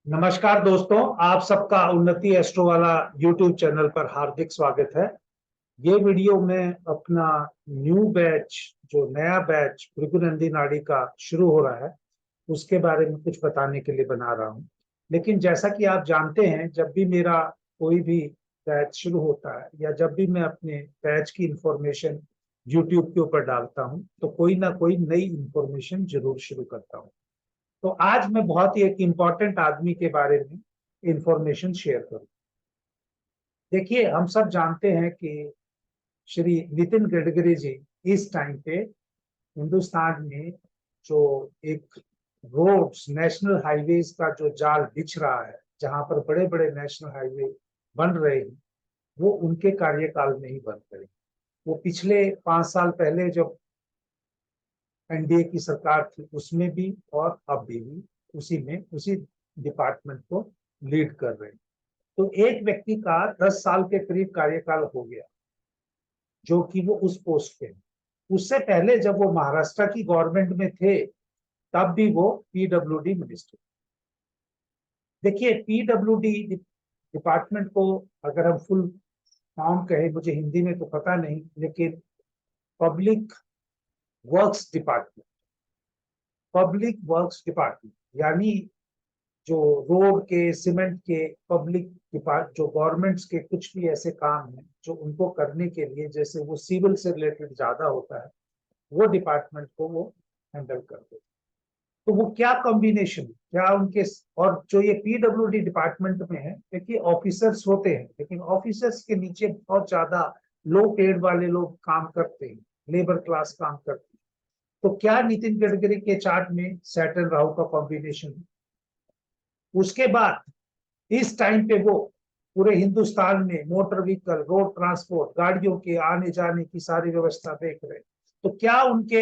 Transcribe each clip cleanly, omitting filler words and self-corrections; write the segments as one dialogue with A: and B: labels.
A: नमस्कार दोस्तों, आप सबका उन्नति एस्ट्रो वाला यूट्यूब चैनल पर हार्दिक स्वागत है। ये वीडियो में अपना न्यू बैच, जो नया बैच भृगुनंदी नाड़ी का शुरू हो रहा है, उसके बारे में कुछ बताने के लिए बना रहा हूँ। लेकिन जैसा कि आप जानते हैं, जब भी मेरा कोई भी बैच शुरू होता है या जब भी मैं अपने बैच की इंफॉर्मेशन यूट्यूब के ऊपर डालता हूँ, तो कोई ना कोई नई इंफॉर्मेशन जरूर शुरू करता हूँ। तो आज मैं बहुत ही एक इम्पॉर्टेंट आदमी के बारे में इंफॉर्मेशन शेयर करूं। देखिए, हम सब जानते हैं कि श्री नितिन गडकरी जी इस टाइम पे हिंदुस्तान में जो एक रोड्स, नेशनल हाईवेज का जो जाल बिछ रहा है, जहां पर बड़े बड़े नेशनल हाईवे बन रहे हैं, वो उनके कार्यकाल में ही बन रहे हैं। वो पिछले 5 साल पहले जब एनडीए की सरकार थी, उसमें भी और अब भी उसी डिपार्टमेंट को लीड कर रहे हैं। तो एक व्यक्ति का 10 साल के करीब कार्यकाल हो गया, जो कि वो उस पोस्ट पे है। उससे पहले जब वो महाराष्ट्र की गवर्नमेंट में थे, तब भी वो पीडब्ल्यूडी मिनिस्टर। देखिए, पीडब्ल्यूडी डिपार्टमेंट को अगर हम फुल फॉर्म कहें, मुझे हिंदी में तो पता नहीं, लेकिन public works department, public works department यानी जो रोड के, सीमेंट के, पब्लिक डिपार्ट, जो गवर्नमेंट्स के कुछ भी ऐसे काम हैं जो उनको करने के लिए, जैसे वो सिविल से रिलेटेड ज्यादा होता है, वो डिपार्टमेंट को वो हैंडल करते हैं। तो वो क्या कॉम्बिनेशन, क्या उनके, और जो ये पीडब्ल्यूडी डिपार्टमेंट में है, देखिए ऑफिसर्स होते हैं, लेकिन ऑफिसर्स के नीचे बहुत ज्यादा लो पेड वाले लोग काम करते हैं, लेबर क्लास काम करते हैं। तो क्या नितिन गडकरी के चार्ट में सैटर्न राहु का कॉम्बिनेशन है? उसके बाद इस टाइम पे वो पूरे हिंदुस्तान में मोटर व्हीकल, रोड ट्रांसपोर्ट, गाड़ियों के आने जाने की सारी व्यवस्था देख रहे हैं। तो क्या उनके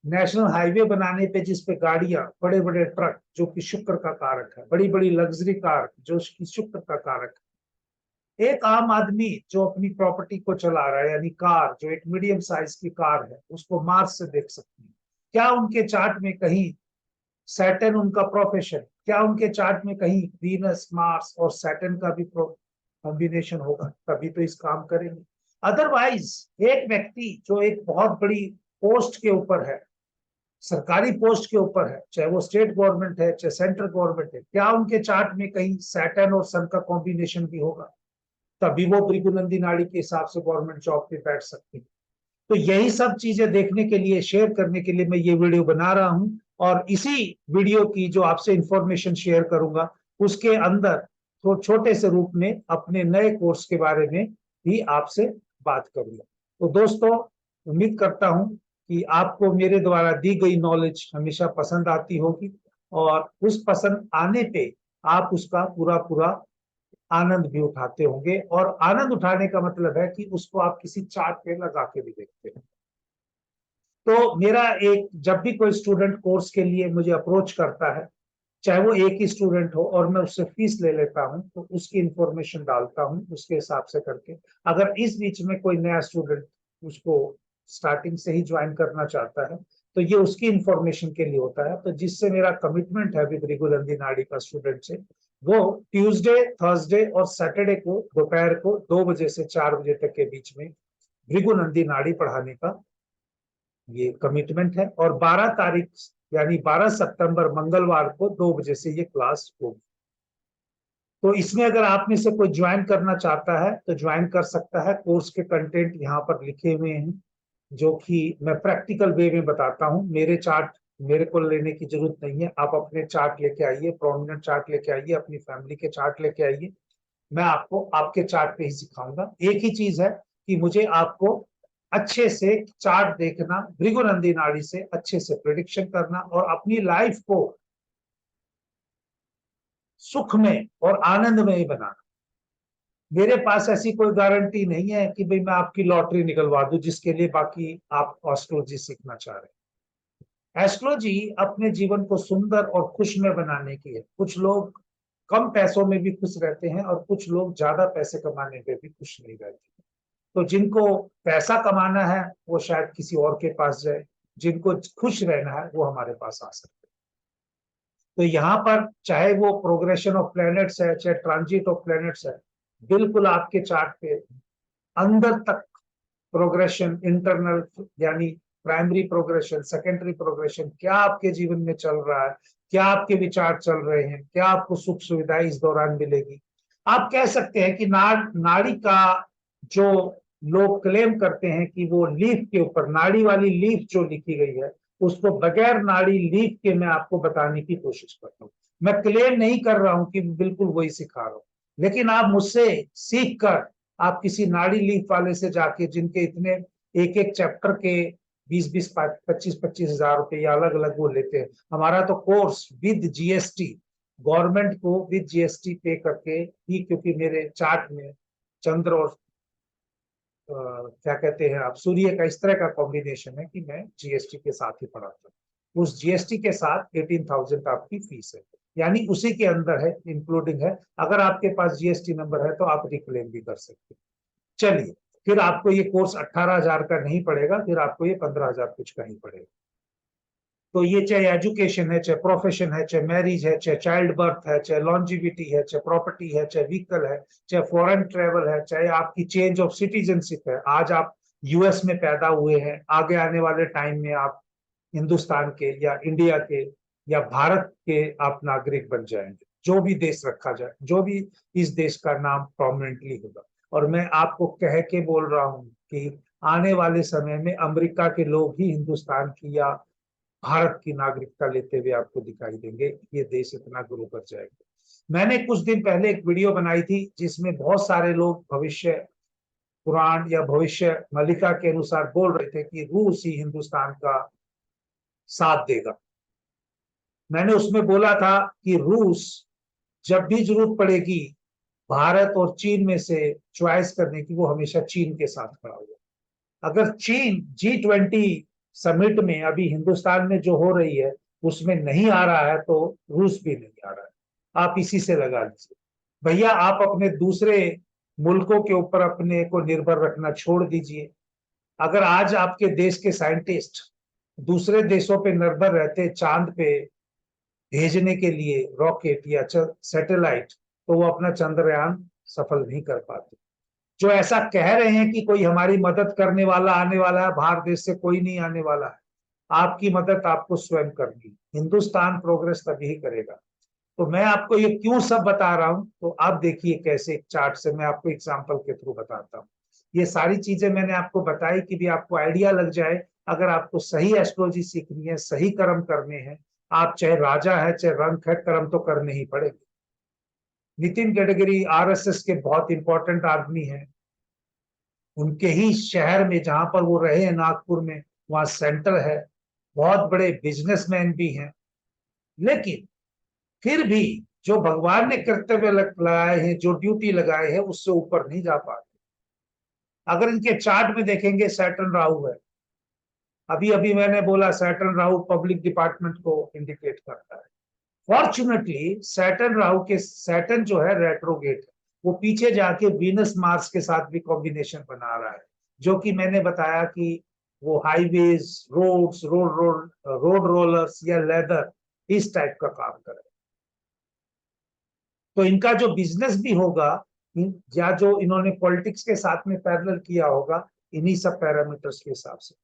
A: नेशनल हाईवे बनाने पे, जिसपे गाड़ियां, बड़े बड़े ट्रक, जो कि शुक्र का कारक है, बड़ी बड़ी लग्जरी कार जो कि शुक्र का कारक है, एक आम आदमी जो अपनी प्रॉपर्टी को चला रहा है, यानी कार, जो एक मीडियम साइज की कार है, उसको मार्स से देख सकते हैं। क्या उनके चार्ट में कहीं सैटर्न उनका प्रोफेशन, क्या उनके चार्ट में कहीं वीनस, मार्स और सैटर्न का भी कॉम्बिनेशन होगा? तभी तो इस काम करेंगे। अदरवाइज एक व्यक्ति जो एक बहुत बड़ी पोस्ट के ऊपर है, सरकारी पोस्ट के ऊपर है, चाहे वो स्टेट गवर्नमेंट है चाहे सेंट्रल गवर्नमेंट है, क्या उनके चार्ट में कहीं सैटर्न और सन का कॉम्बिनेशन भी होगा? तभी वो भृगुनंदी नाड़ी के हिसाब से गवर्नमेंट जॉब पे बैठ सकते हैं। तो यही सब चीजें देखने के लिए, शेयर करने के लिए मैं ये वीडियो बना रहा हूं। और इसी वीडियो की जो आपसे इंफॉर्मेशन शेयर करूंगा, उसके अंदर तो छोटे से रूप में अपने नए कोर्स के बारे में भी आपसे बात करूंगा। तो दोस्तों, उम्मीद करता हूं कि आपको मेरे द्वारा दी गई नॉलेज हमेशा पसंद आती होगी, और उस पसंद आने पे आप उसका पूरा पूरा आनंद भी उठाते होंगे। और आनंद उठाने का मतलब है कि उसको आप किसी चार्ट पे लगा के भी देखते हैं। तो मेरा एक, जब भी कोई स्टूडेंट कोर्स के लिए मुझे अप्रोच करता है, चाहे वो एक ही स्टूडेंट हो, और मैं उससे फीस ले लेता हूं, तो उसकी इंफॉर्मेशन डालता हूं उसके हिसाब से करके। अगर इस बीच में कोई नया स्टूडेंट उसको स्टार्टिंग से ही ज्वाइन करना चाहता है, तो ये उसकी इंफॉर्मेशन के लिए होता है। तो जिससे मेरा कमिटमेंट है विद भृगुनंदी नाड़ी का स्टूडेंट से, वो ट्यूसडे, थर्सडे और सैटरडे को दोपहर को 2 बजे से 4 बजे तक के बीच में भृगुनंदी नाड़ी पढ़ाने का ये कमिटमेंट है। और 12 तारीख, यानी 12 सितंबर मंगलवार को 2 बजे से ये क्लास होगी। तो इसमें अगर आप में से कोई ज्वाइन करना चाहता है तो ज्वाइन कर सकता है। कोर्स के कंटेंट यहाँ पर लिखे हुए हैं, जो कि मैं प्रैक्टिकल वे में बताता हूँ। मेरे चार्ट मेरे को लेने की जरूरत नहीं है, आप अपने चार्ट लेके आइए, प्रोमिनेंट चार्ट लेके आइए, अपनी फैमिली के चार्ट लेके आइए। मैं आपको आपके चार्ट पे ही सिखाऊंगा। एक ही चीज है कि मुझे आपको अच्छे से चार्ट देखना, भृगुनंदी नाड़ी से अच्छे से प्रिडिक्शन करना, और अपनी लाइफ को सुख में और आनंद में ही बनाना। मेरे पास ऐसी कोई गारंटी नहीं है कि भाई मैं आपकी लॉटरी निकलवा दूं, जिसके लिए बाकी आप एस्ट्रोलॉजी सीखना चाह रहे हैं। एस्ट्रोलॉजी अपने जीवन को सुंदर और खुश में बनाने की है। कुछ लोग कम पैसों में भी खुश रहते हैं, और कुछ लोग ज्यादा पैसे कमाने पे भी खुश नहीं रहते। तो जिनको पैसा कमाना है वो शायद किसी और के पास जाए, जिनको खुश रहना है वो हमारे पास आ सकते हैं। तो यहाँ पर चाहे वो प्रोग्रेशन ऑफ प्लैनेट्स है, चाहे ट्रांजिट ऑफ प्लैनेट्स है, बिल्कुल आपके चार्ट पे अंदर तक प्रोग्रेशन, इंटरनल यानी प्राइमरी प्रोग्रेशन, सेकेंडरी प्रोग्रेशन, क्या आपके जीवन में चल रहा है, क्या आपके विचार चल रहे हैं, क्या आपको सुख सुविधाएं इस दौरान मिलेगी। आप कह सकते हैं कि नाड़ी का जो लोग क्लेम करते हैं कि वो लीफ के ऊपर, नाड़ी वाली लीफ जो लिखी गई है, उसको बगैर नाड़ी लीफ के मैं आपको बताने की कोशिश करता हूँ। मैं क्लेम नहीं कर रहा हूं कि बिल्कुल वही सिखा रहा हूं, लेकिन आप मुझसे सीख कर आप किसी नाड़ी लीफ वाले से जाके, जिनके इतने एक एक चैप्टर के 20-20, 25-25 हजार रुपए या अलग अलग वो लेते हैं। हमारा तो कोर्स विद जीएसटी, गवर्नमेंट को विद जीएसटी पे करके ही, क्योंकि मेरे चार्ट में चंद्र और क्या कहते हैं आप, सूर्य का इस तरह का कॉम्बिनेशन है कि मैं जीएसटी के साथ ही पढ़ाता हूँ। उस जीएसटी के साथ 18,000 आपकी फीस है, यानी उसी के अंदर है, इंक्लूडिंग है। अगर आपके पास जीएसटी नंबर है तो आप रिक्लेम भी कर सकते हैं। चलिए, फिर आपको ये कोर्स 18,000 का नहीं पड़ेगा, फिर आपको ये 15,000 कुछ का ही पड़ेगा। तो ये चाहे एजुकेशन है, चाहे प्रोफेशन है, चाहे मैरिज है, चाहे चाइल्ड बर्थ है, चाहे लॉन्जिविटी है, चाहे प्रॉपर्टी है, चाहे व्हीकल है, चाहे फॉरेन ट्रेवल है, चाहे आपकी चेंज ऑफ सिटीजनशिप है, आज आप यूएस में पैदा हुए हैं, आगे आने वाले टाइम में आप हिंदुस्तान के या इंडिया के या भारत के आप नागरिक बन जाएंगे, जो भी देश रखा जाए, जो भी इस देश का नाम प्रोमिनेंटली होगा। और मैं आपको कह के बोल रहा हूं कि आने वाले समय में अमेरिका के लोग ही हिंदुस्तान की या भारत की नागरिकता लेते हुए आपको दिखाई देंगे। ये देश इतना ग्रो कर जाएगा। मैंने कुछ दिन पहले एक वीडियो बनाई थी जिसमें बहुत सारे लोग भविष्य पुराण या भविष्य मलिका के अनुसार बोल रहे थे कि रूस ही हिंदुस्तान का साथ देगा। मैंने उसमें बोला था कि रूस जब भी जरूरत पड़ेगी भारत और चीन में से चॉइस करने की, वो हमेशा चीन के साथ खड़ा होगा। अगर चीन G20 समिट में अभी हिंदुस्तान में जो हो रही है उसमें नहीं आ रहा है, तो रूस भी नहीं आ रहा है। आप इसी से लगा लीजिए भैया, आप अपने दूसरे मुल्कों के ऊपर अपने को निर्भर रखना छोड़ दीजिए। अगर आज आपके देश के साइंटिस्ट दूसरे देशों पे निर्भर रहते चांद पे भेजने के लिए रॉकेट या सैटेलाइट, तो वो अपना चंद्रयान सफल नहीं कर पाते। जो ऐसा कह रहे हैं कि कोई हमारी मदद करने वाला आने वाला है, बाहर देश से कोई नहीं आने वाला है, आपकी मदद आपको स्वयं करनी। हिंदुस्तान प्रोग्रेस तभी ही करेगा। तो मैं आपको ये क्यों सब बता रहा हूं, तो आप देखिए कैसे एक चार्ट से मैं आपको एग्जांपल के थ्रू बताता हूँ। ये सारी चीजें मैंने आपको बताई कि भी आपको आइडिया लग जाए। अगर आपको सही एस्ट्रोलॉजी सीखनी है, सही कर्म करने हैं, आप चाहे राजा है चाहे रंक है, कर्म तो करने ही पड़ेंगे। नितिन गडकरी आरएसएस के बहुत इंपॉर्टेंट आदमी हैं। उनके ही शहर में जहां पर वो रहे हैं, नागपुर में, वहां सेंटर है। बहुत बड़े बिजनेसमैन भी हैं। लेकिन फिर भी जो भगवान ने कर्तव्य लगाए हैं, जो ड्यूटी लगाए हैं, उससे ऊपर नहीं जा पाते। अगर इनके चार्ट में देखेंगे, सैटर्न राहु है। अभी अभी मैंने बोला सैटर्न राहु पब्लिक डिपार्टमेंट को इंडिकेट करता है। फॉर्चुनेटली सैटर्न राहु के, सैटर्न जो है रेट्रोगेट है, वो पीछे जाके वीनस मार्स के साथ भी कॉम्बिनेशन बना रहा है, जो कि मैंने बताया कि वो हाईवेज, रोड्स, रोड रोलर्स या लेदर, इस टाइप का काम करे। तो इनका जो बिजनेस भी होगा, या जो इन्होंने पॉलिटिक्स के साथ में पैरेलल किया होगा, इन्हीं सब पैरामीटर्स के हिसाब से।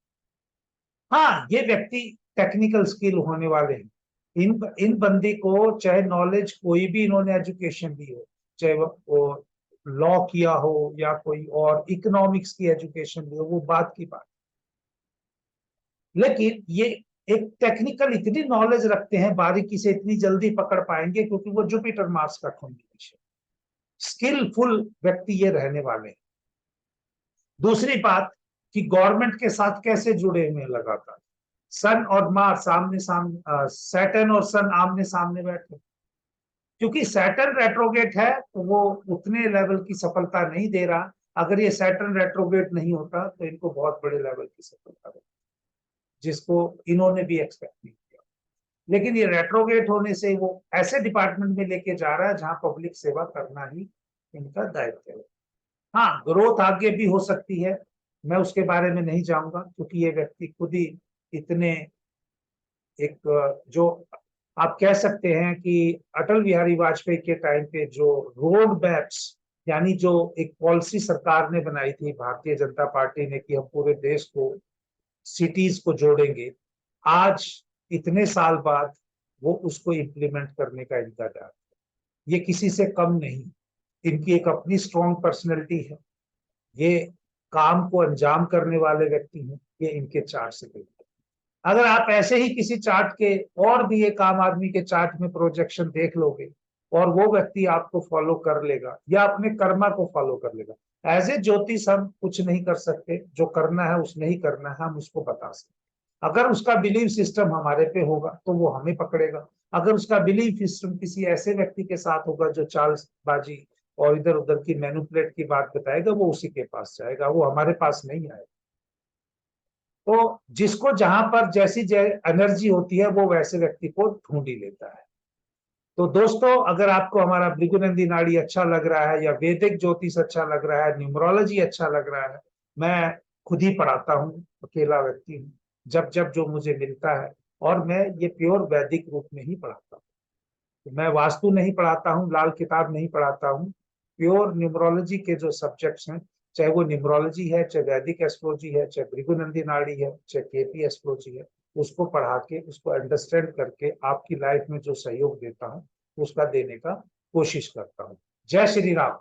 A: हाँ, ये व्यक्ति टेक्निकल स्किल होने वाले हैं। इन बंदी को चाहे नॉलेज कोई भी इन्होंने एजुकेशन दी हो, चाहे वो लॉ किया हो या कोई और इकोनॉमिक्स की एजुकेशन दी हो, वो बात की बात। लेकिन ये एक टेक्निकल इतनी नॉलेज रखते हैं, बारीकी से इतनी जल्दी पकड़ पाएंगे क्योंकि वो जुपिटर मार्स का कॉम्बिनेशन। स्किलफुल व्यक्ति ये रहने वाले हैं। दूसरी बात कि गवर्नमेंट के साथ कैसे जुड़े हुए लगातार। सन और मार्स आमने सामने, सैटर्न और सन आमने सामने बैठे। क्योंकि सैटर्न रेट्रोगेट है तो वो उतने लेवल की सफलता नहीं दे रहा। अगर ये सैटर्न रेट्रोगेट नहीं होता तो इनको बहुत बड़े लेवल की सफलता देता, जिसको इन्होंने भी एक्सपेक्ट नहीं किया। लेकिन ये रेट्रोगेट होने से वो ऐसे डिपार्टमेंट में लेके जा रहा है जहां पब्लिक सेवा करना ही इनका दायित्व है। हाँ, ग्रोथ आगे भी हो सकती है, मैं उसके बारे में नहीं जाऊंगा, क्योंकि ये व्यक्ति खुद ही इतने एक जो आप कह सकते हैं कि अटल बिहारी वाजपेयी के टाइम पे जो रोड मैप्स, यानी जो एक पॉलिसी सरकार ने बनाई थी भारतीय जनता पार्टी ने कि हम पूरे देश को, सिटीज को जोड़ेंगे, आज इतने साल बाद वो उसको इम्प्लीमेंट करने का इनका डाल, ये किसी से कम नहीं, इनकी एक अपनी स्ट्रॉन्ग पर्सनैलिटी है, ये काम को अंजाम करने वाले व्यक्ति हैं, ये इनके चार्ट से देखते हैं। अगर आप ऐसे ही किसी चार्ट के और भी एक आम आदमी के चार्ट में प्रोजेक्शन देख लोगे और वो व्यक्ति आपको फॉलो कर लेगा या अपने कर्मा को फॉलो कर लेगा। एज ए ज्योतिष हम कुछ नहीं कर सकते, जो करना है उसने ही करना है, हम उसको बता सकते। अगर उसका बिलीव सिस्टम हमारे पे होगा तो वो हमें पकड़ेगा, अगर उसका बिलीव सिस्टम किसी ऐसे व्यक्ति के साथ होगा जो चालबाजी और इधर उधर की मैनिपुलेट की बात बताएगा, वो उसी के पास जाएगा, वो हमारे पास नहीं आएगा। तो जिसको जहां पर जैसी एनर्जी होती है वो वैसे व्यक्ति को ढूंढ ही लेता है। तो दोस्तों, अगर आपको हमारा भृगुनंदी नाड़ी अच्छा लग रहा है या वैदिक ज्योतिष अच्छा लग रहा है, न्यूमरोलॉजी अच्छा लग रहा है, मैं खुद ही पढ़ाता हूँ, अकेला व्यक्ति हूँ, जब जब जो मुझे मिलता है, और मैं ये प्योर वैदिक रूप में ही पढ़ाता हूँ। तो मैं वास्तु नहीं पढ़ाता हूँ, लाल किताब नहीं पढ़ाता हूँ, प्योर न्यूमरोलॉजी के जो सब्जेक्ट्स हैं, चाहे वो न्यूमरोलॉजी है, चाहे वैदिक एस्ट्रोलॉजी है, चाहे भृगुनंदी नाड़ी है, चाहे केपी एस्ट्रोलॉजी है, उसको पढ़ा के, उसको अंडरस्टैंड करके आपकी लाइफ में जो सहयोग देता हूँ उसका देने का कोशिश करता हूँ। जय श्री राम।